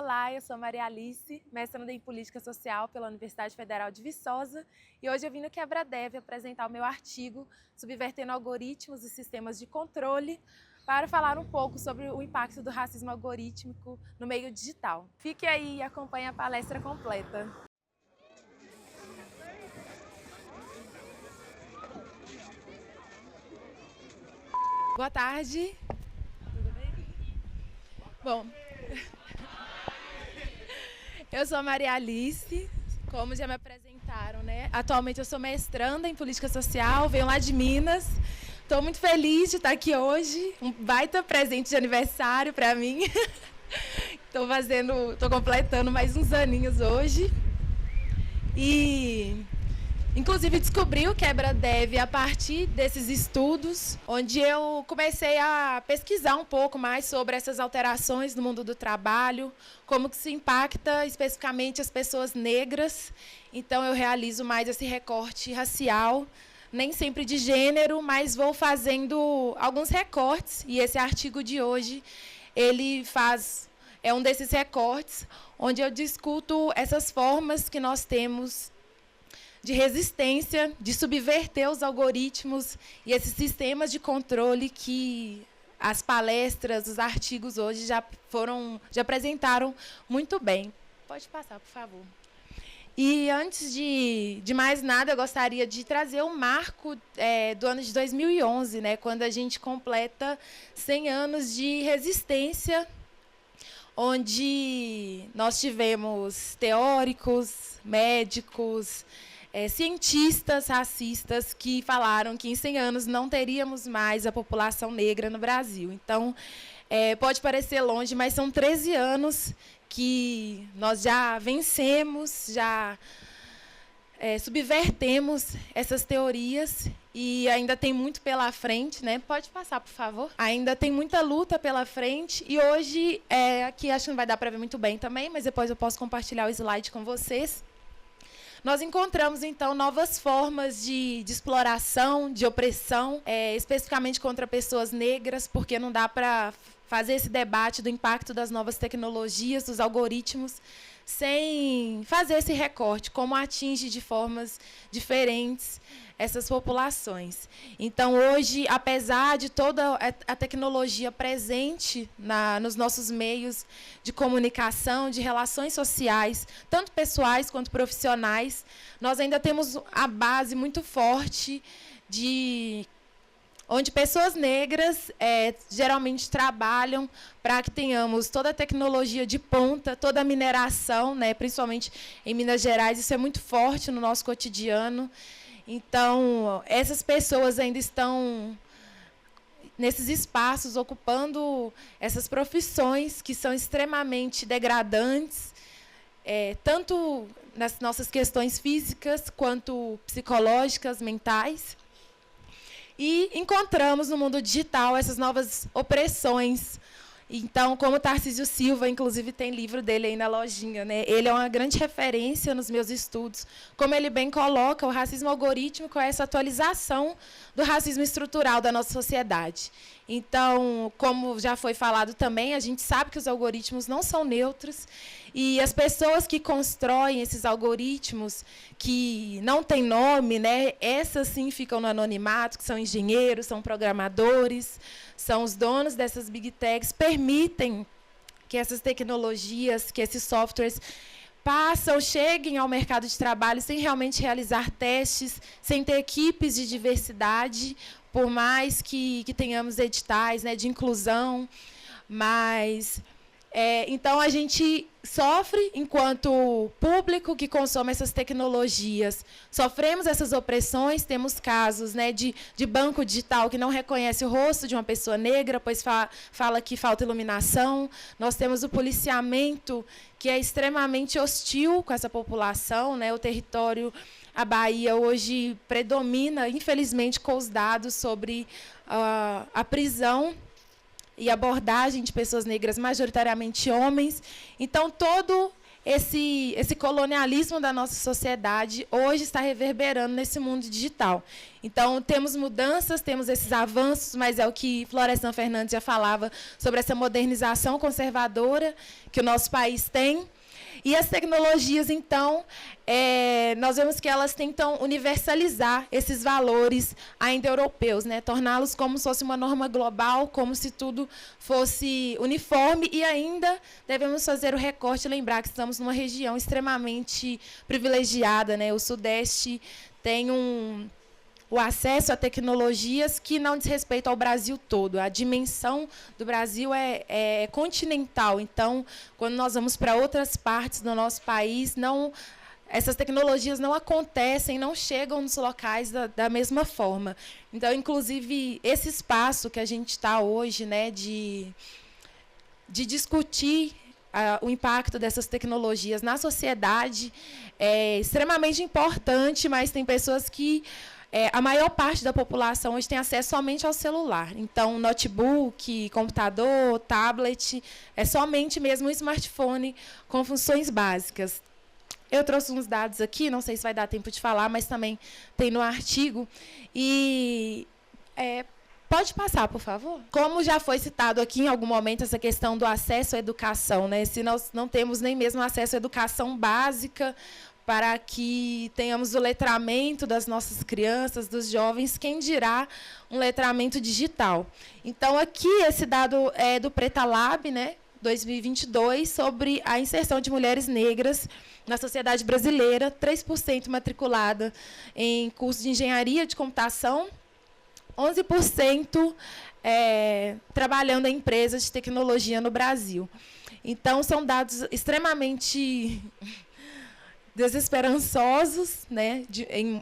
Olá, eu sou Maria Alice, mestranda em Política Social pela Universidade Federal de Viçosa e hoje eu vim no QuebraDev apresentar o meu artigo Subvertendo Algoritmos e Sistemas de Controle para falar um pouco sobre o impacto do racismo algorítmico no meio digital. Fique aí e acompanhe a palestra completa. Boa tarde. Tudo bem? Bom, eu sou Maria Alice, como já me apresentaram, né? Atualmente eu sou mestranda em Política Social, venho lá de Minas. Estou muito feliz de estar aqui hoje, um baita presente de aniversário para mim. Estou completando mais uns aninhos hoje. E inclusive descobri o QuebraDev a partir desses estudos, onde eu comecei a pesquisar um pouco mais sobre essas alterações no mundo do trabalho, como que isso impacta especificamente as pessoas negras. Então eu realizo mais esse recorte racial, nem sempre de gênero, mas vou fazendo alguns recortes, e esse artigo de hoje é um desses recortes, onde eu discuto essas formas que nós temos de resistência, de subverter os algoritmos e esses sistemas de controle que as palestras, os artigos hoje já apresentaram muito bem. Pode passar, por favor. E antes de mais nada, eu gostaria de trazer um marco do ano de 2011, né, quando a gente completa 100 anos de resistência, onde nós tivemos teóricos, médicos, cientistas racistas que falaram que em 100 anos não teríamos mais a população negra no Brasil. Então, pode parecer longe, mas são 13 anos que nós já vencemos, já subvertemos essas teorias e ainda tem muito pela frente, né? Pode passar, por favor. Ainda tem muita luta pela frente e hoje, aqui acho que não vai dar para ver muito bem também, mas depois eu posso compartilhar o slide com vocês. Nós encontramos, então, novas formas de exploração, de opressão, especificamente contra pessoas negras, porque não dá para fazer esse debate do impacto das novas tecnologias, dos algoritmos, sem fazer esse recorte, como atinge de formas diferentes essas populações. Então, hoje, apesar de toda a tecnologia presente nos nossos meios de comunicação, de relações sociais, tanto pessoais quanto profissionais, nós ainda temos a base muito forte onde pessoas negras geralmente trabalham para que tenhamos toda a tecnologia de ponta, toda a mineração, né, principalmente em Minas Gerais, isso é muito forte no nosso cotidiano. Então, essas pessoas ainda estão nesses espaços, ocupando essas profissões que são extremamente degradantes, tanto nas nossas questões físicas, quanto psicológicas, mentais. E encontramos no mundo digital essas novas opressões. Então, como o Tarcísio Silva, inclusive tem livro dele aí na lojinha, né? Ele é uma grande referência nos meus estudos. Como ele bem coloca, o racismo algorítmico é essa atualização do racismo estrutural da nossa sociedade. Então, como já foi falado também, a gente sabe que os algoritmos não são neutros e as pessoas que constroem esses algoritmos, que não têm nome, né, essas sim ficam no anonimato, que são engenheiros, são programadores, são os donos dessas big techs, permitem que essas tecnologias, que esses softwares cheguem ao mercado de trabalho sem realmente realizar testes, sem ter equipes de diversidade, por mais que tenhamos editais, né, de inclusão. Mas, então, a gente sofre, enquanto público que consome essas tecnologias, sofremos essas opressões, temos casos, né, de banco digital que não reconhece o rosto de uma pessoa negra, pois fala que falta iluminação. Nós temos o policiamento, que é extremamente hostil com essa população, né, o território, a Bahia, hoje predomina, infelizmente, com os dados sobre a prisão e abordagem de pessoas negras, majoritariamente homens. Então, todo esse colonialismo da nossa sociedade hoje está reverberando nesse mundo digital. Então, temos mudanças, temos esses avanços, mas é o que Florestan Fernandes já falava sobre essa modernização conservadora que o nosso país tem. E as tecnologias, então, nós vemos que elas tentam universalizar esses valores ainda europeus, né? Torná-los como se fosse uma norma global, como se tudo fosse uniforme, e ainda devemos fazer o recorte e lembrar que estamos numa região extremamente privilegiada, né? O Sudeste tem o acesso a tecnologias que não diz respeito ao Brasil todo. A dimensão do Brasil é continental. Então, quando nós vamos para outras partes do nosso país, essas tecnologias não acontecem, não chegam nos locais da mesma forma. Então, inclusive, esse espaço que a gente está hoje, né, de discutir o impacto dessas tecnologias na sociedade é extremamente importante, mas tem pessoas que a maior parte da população hoje tem acesso somente ao celular. Então, notebook, computador, tablet, é somente mesmo um smartphone com funções básicas. Eu trouxe uns dados aqui, não sei se vai dar tempo de falar, mas também tem no artigo. E pode passar, por favor? Como já foi citado aqui em algum momento, essa questão do acesso à educação, né? Se nós não temos nem mesmo acesso à educação básica, para que tenhamos o letramento das nossas crianças, dos jovens, quem dirá um letramento digital. Então, aqui, esse dado é do Preta Lab, né, 2022, sobre a inserção de mulheres negras na sociedade brasileira, 3% matriculada em curso de engenharia de computação, 11% trabalhando em empresas de tecnologia no Brasil. Então, são dados extremamente desesperançosos, né,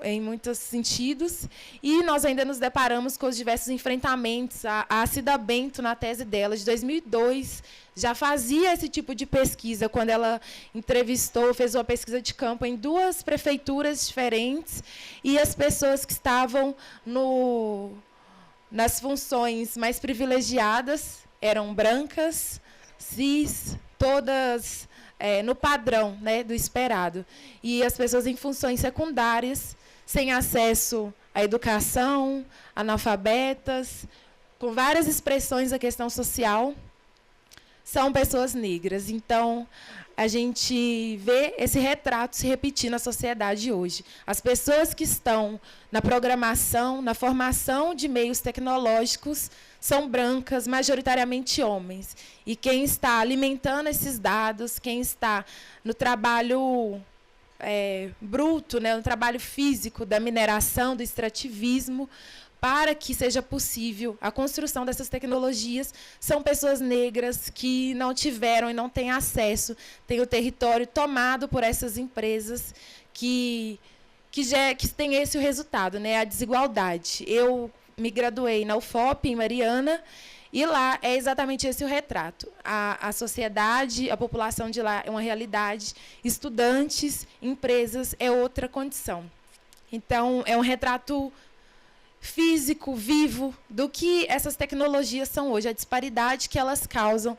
em muitos sentidos, e nós ainda nos deparamos com os diversos enfrentamentos. A Cida Bento, na tese dela, de 2002, já fazia esse tipo de pesquisa, quando ela fez uma pesquisa de campo em 2 prefeituras diferentes, e as pessoas que estavam nas funções mais privilegiadas eram brancas, cis, todas no padrão, né, do esperado. E as pessoas em funções secundárias, sem acesso à educação, analfabetas, com várias expressões da questão social, são pessoas negras. Então, a gente vê esse retrato se repetir na sociedade hoje. As pessoas que estão na programação, na formação de meios tecnológicos, são brancas, majoritariamente homens. E quem está alimentando esses dados, quem está no trabalho bruto, né, no trabalho físico da mineração, do extrativismo, para que seja possível a construção dessas tecnologias, são pessoas negras que não tiveram e não têm acesso, têm o território tomado por essas empresas que tem esse o resultado, né, a desigualdade. Eu me graduei na UFOP, em Mariana, e lá é exatamente esse o retrato. A sociedade, a população de lá é uma realidade, estudantes, empresas é outra condição. Então, é um retrato físico, vivo, do que essas tecnologias são hoje, a disparidade que elas causam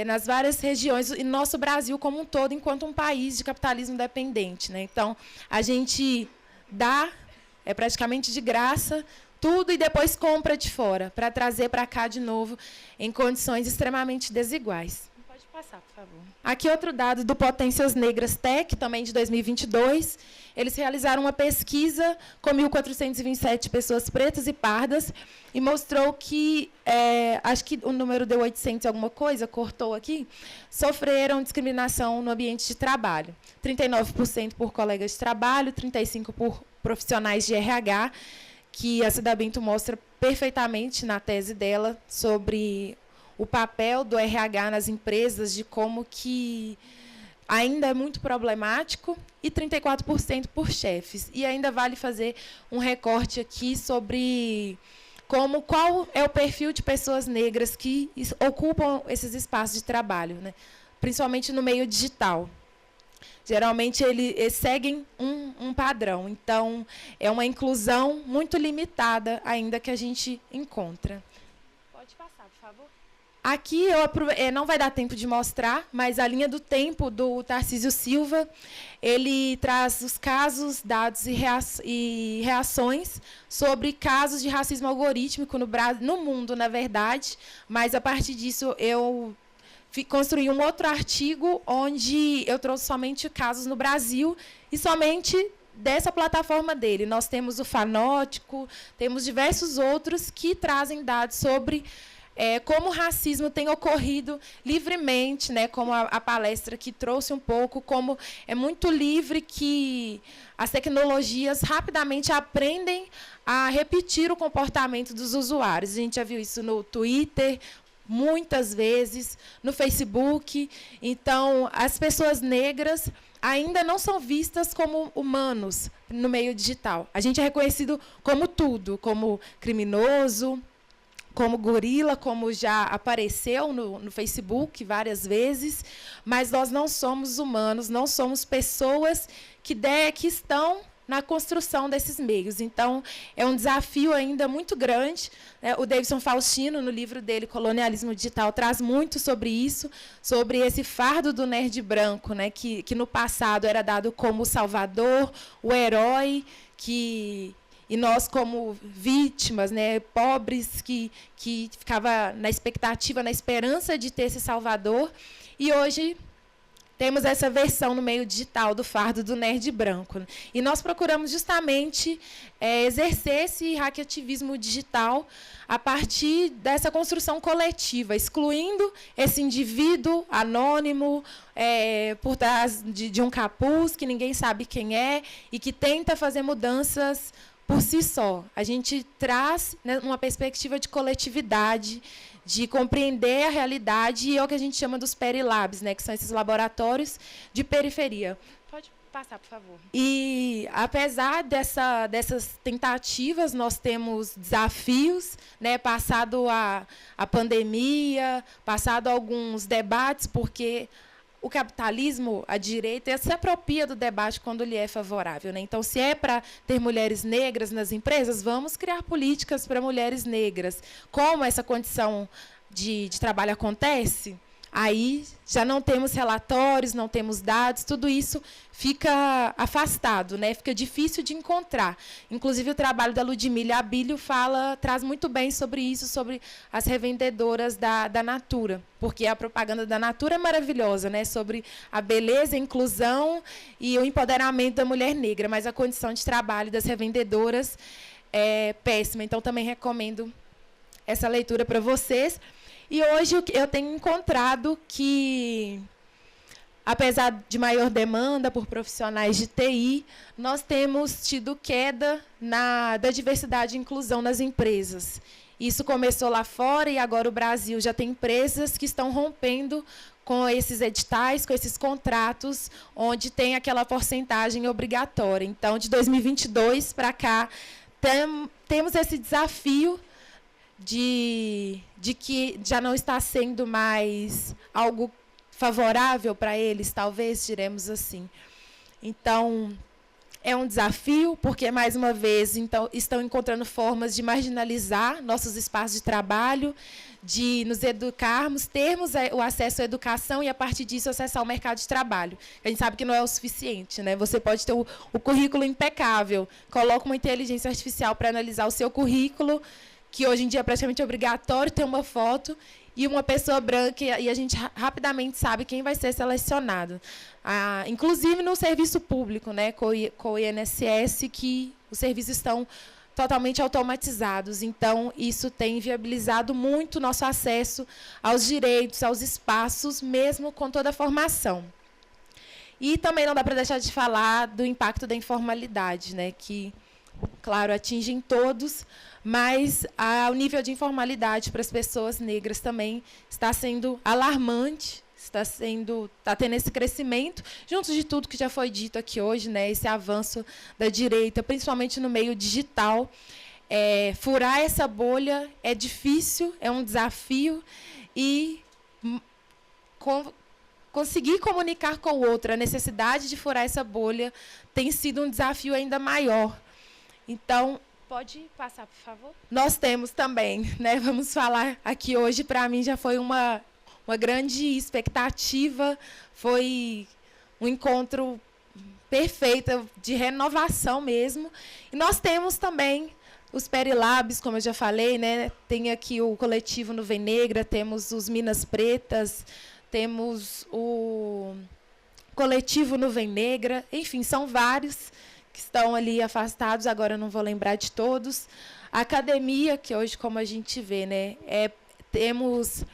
nas várias regiões, e nosso Brasil como um todo, enquanto um país de capitalismo dependente, né? Então, a gente dá, praticamente de graça, tudo e depois compra de fora, para trazer para cá de novo, em condições extremamente desiguais. Pode passar, por favor. Aqui outro dado do Potências Negras Tech, também de 2022. Eles realizaram uma pesquisa com 1.427 pessoas pretas e pardas e mostrou que, acho que o número deu 800 alguma coisa, cortou aqui, sofreram discriminação no ambiente de trabalho. 39% por colegas de trabalho, 35% por profissionais de RH, que a Cida Bento mostra perfeitamente na tese dela sobre o papel do RH nas empresas, de como que ainda é muito problemático, e 34% por chefes. E ainda vale fazer um recorte aqui sobre qual é o perfil de pessoas negras que ocupam esses espaços de trabalho, né? Principalmente no meio digital. Geralmente, eles seguem um padrão. Então, é uma inclusão muito limitada ainda que a gente encontra. Pode passar, por favor. Aqui não vai dar tempo de mostrar, mas a linha do tempo do Tarcísio Silva, ele traz os casos, dados e reações sobre casos de racismo algorítmico no mundo, na verdade, mas a partir disso eu construí um outro artigo onde eu trouxe somente casos no Brasil e somente dessa plataforma dele. Nós temos o Fanótico, temos diversos outros que trazem dados sobre como o racismo tem ocorrido livremente, né, como a palestra que trouxe um pouco, como é muito livre que as tecnologias rapidamente aprendem a repetir o comportamento dos usuários. A gente já viu isso no Twitter, muitas vezes, no Facebook. Então, as pessoas negras ainda não são vistas como humanos no meio digital. A gente é reconhecido como tudo, como criminoso, como gorila, como já apareceu no Facebook várias vezes, mas nós não somos humanos, não somos pessoas que estão na construção desses meios. Então, é um desafio ainda muito grande. O Davidson Faustino, no livro dele, Colonialismo Digital, traz muito sobre isso, sobre esse fardo do nerd branco, né, que no passado era dado como o salvador, o herói, e nós, como vítimas, né, pobres, que ficava na expectativa, na esperança de ter esse salvador. E hoje temos essa versão no meio digital do fardo do nerd branco. E nós procuramos justamente exercer esse hackativismo digital a partir dessa construção coletiva, excluindo esse indivíduo anônimo por trás de um capuz que ninguém sabe quem é e que tenta fazer mudanças por si só. A gente traz, né, uma perspectiva de coletividade, de compreender a realidade, e é o que a gente chama dos perilabs, né, que são esses laboratórios de periferia. Pode passar, por favor. E, apesar dessas tentativas, nós temos desafios, né, passado a pandemia, passado alguns debates, porque o capitalismo, a direita, se apropria do debate quando lhe é favorável, né? Então, se é para ter mulheres negras nas empresas, vamos criar políticas para mulheres negras. Como essa condição de trabalho acontece, aí já não temos relatórios, não temos dados, tudo isso fica afastado, né? Fica difícil de encontrar. Inclusive, o trabalho da Ludmilla Abílio traz muito bem sobre isso, sobre as revendedoras da Natura, porque a propaganda da Natura é maravilhosa, né? Sobre a beleza, a inclusão e o empoderamento da mulher negra, mas a condição de trabalho das revendedoras é péssima. Então, também recomendo essa leitura para vocês. E hoje eu tenho encontrado que, apesar de maior demanda por profissionais de TI, nós temos tido queda da diversidade e inclusão nas empresas. Isso começou lá fora e agora o Brasil já tem empresas que estão rompendo com esses editais, com esses contratos, onde tem aquela porcentagem obrigatória. Então, de 2022 para cá, temos esse desafio de que já não está sendo mais algo favorável para eles, talvez, diremos assim. Então, é um desafio, porque, mais uma vez, então, estão encontrando formas de marginalizar nossos espaços de trabalho, de nos educarmos, termos o acesso à educação e, a partir disso, acessar o mercado de trabalho. A gente sabe que não é o suficiente, né? Você pode ter o currículo impecável, coloca uma inteligência artificial para analisar o seu currículo, que hoje em dia é praticamente obrigatório ter uma foto, e uma pessoa branca, e a gente rapidamente sabe quem vai ser selecionado. Inclusive no serviço público, né, com o INSS, que os serviços estão totalmente automatizados. Então, isso tem viabilizado muito o nosso acesso aos direitos, aos espaços, mesmo com toda a formação. E também não dá para deixar de falar do impacto da informalidade, né, que, claro, atingem todos, mas o nível de informalidade para as pessoas negras também está sendo alarmante, está tendo esse crescimento, junto de tudo que já foi dito aqui hoje, né, esse avanço da direita, principalmente no meio digital. Furar essa bolha é difícil, é um desafio, e conseguir comunicar com o outro, a necessidade de furar essa bolha tem sido um desafio ainda maior. Então, Pode passar, por favor? Nós temos também, né? Vamos falar aqui hoje, para mim já foi uma grande expectativa, foi um encontro perfeito, de renovação mesmo. E nós temos também os Perilabs, como eu já falei, né? Tem aqui o coletivo Nuvem Negra, temos os Minas Pretas, temos o coletivo Nuvem Negra, enfim, são vários que estão ali afastados, agora eu não vou lembrar de todos. A academia, que hoje, como a gente vê, né, temos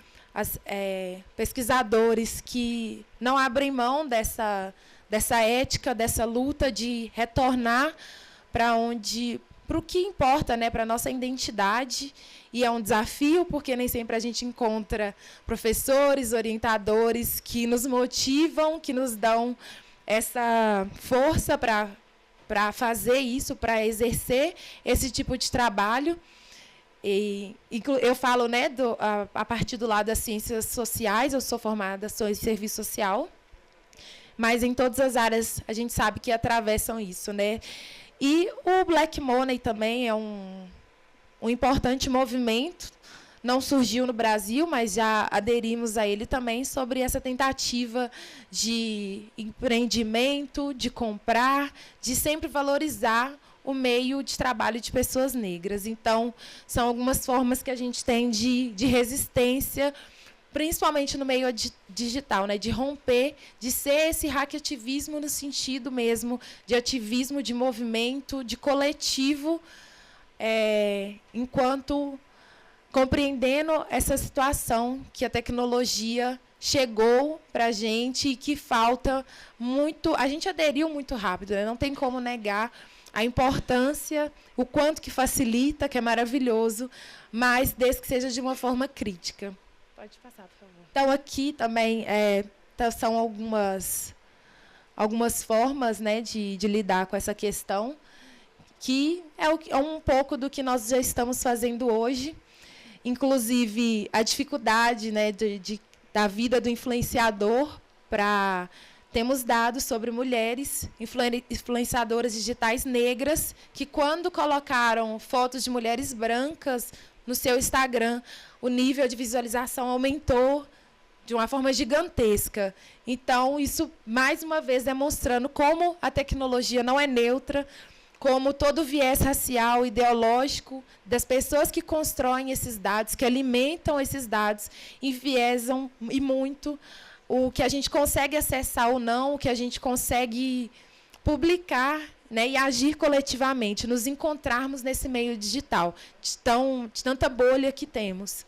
pesquisadores que não abrem mão dessa ética, dessa luta de retornar para o que importa, né, para a nossa identidade. E é um desafio, porque nem sempre a gente encontra professores, orientadores que nos motivam, que nos dão essa força para fazer isso, para exercer esse tipo de trabalho. E eu falo, né, a partir do lado das ciências sociais, eu sou formada em serviço social, mas em todas as áreas a gente sabe que atravessam isso, né? E o Black Money também é um importante movimento, não surgiu no Brasil, mas já aderimos a ele também, sobre essa tentativa de empreendimento, de comprar, de sempre valorizar o meio de trabalho de pessoas negras. Então, são algumas formas que a gente tem de resistência, principalmente no meio digital, né, de romper, de ser esse hackativismo no sentido mesmo de ativismo, de movimento, de coletivo, enquanto compreendendo essa situação que a tecnologia chegou para a gente e que falta muito. A gente aderiu muito rápido, né? Não tem como negar a importância, o quanto que facilita, que é maravilhoso, mas desde que seja de uma forma crítica. Pode passar, por favor. Então, aqui também são algumas formas, né, de lidar com essa questão, que é um pouco do que nós já estamos fazendo hoje. Inclusive, a dificuldade, né, da vida do influenciador. Temos dados sobre mulheres influenciadoras digitais negras que, quando colocaram fotos de mulheres brancas no seu Instagram, o nível de visualização aumentou de uma forma gigantesca. Então, isso, mais uma vez, demonstrando como a tecnologia não é neutra, como todo viés racial, ideológico, das pessoas que constroem esses dados, que alimentam esses dados, enviesam e muito o que a gente consegue acessar ou não, o que a gente consegue publicar, né, e agir coletivamente, nos encontrarmos nesse meio digital, de tanta bolha que temos.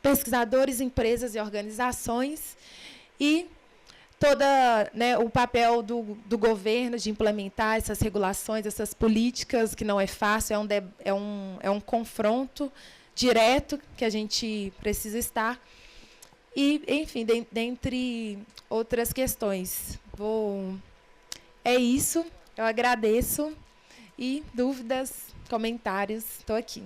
Pesquisadores, empresas e organizações, e né, o papel do governo de implementar essas regulações, essas políticas, que não é fácil, é um confronto direto que a gente precisa estar. E, enfim, dentre outras questões. É isso, eu agradeço. E dúvidas, comentários, estou aqui.